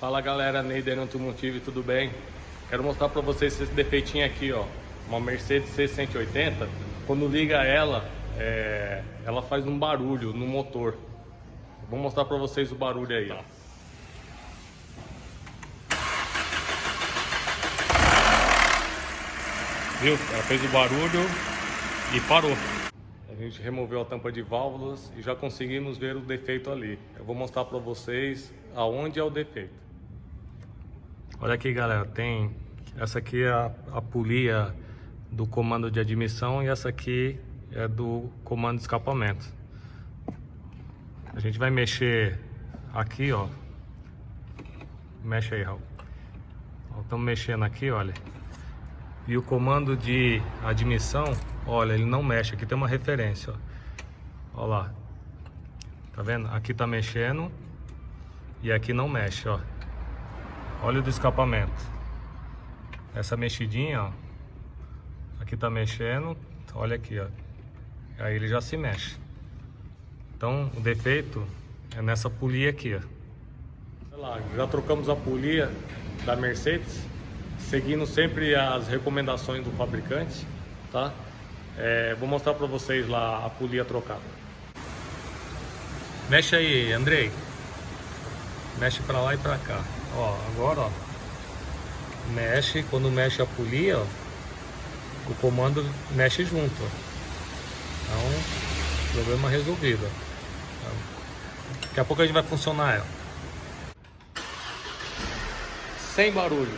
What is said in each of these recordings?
Fala galera, Neider Automotive, tudo bem? Quero mostrar para vocês esse defeitinho aqui, ó. Uma Mercedes C180. Quando liga ela, ela faz um barulho no motor. Vou mostrar para vocês o barulho aí, ó. Viu? Ela fez o barulho e parou. A gente removeu a tampa de válvulas e já conseguimos ver o defeito ali. Eu vou mostrar para vocês aonde é o defeito. Olha aqui, galera, tem essa aqui é a polia do comando de admissão e essa aqui é do comando de escapamento. A gente vai mexer aqui, ó. Mexe aí, Raul. Estamos mexendo aqui, olha. E o comando de admissão, olha, ele não mexe. Aqui tem uma referência, ó. Olha lá. Tá vendo? Aqui tá mexendo e aqui não mexe, ó. Olha o do escapamento. Essa mexidinha, ó. Aqui tá mexendo. Olha aqui, ó. Aí ele já se mexe. Então o defeito é nessa polia aqui, ó. Olha lá, já trocamos a polia da Mercedes, seguindo sempre as recomendações do fabricante, tá? Vou mostrar para vocês lá a polia trocada. Mexe aí, Andrei. Mexe para lá e para cá. Ó, agora, ó. Mexe, quando mexe a polia, ó, o comando mexe junto, ó. Então, problema resolvido. Daqui a pouco a gente vai funcionar ela. Sem barulho.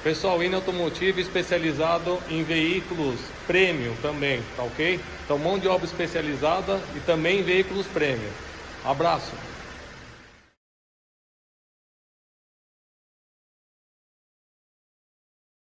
Pessoal, Ine Automotive especializado em veículos premium também, tá ok? Então, mão de obra especializada e também em veículos premium. Abraço!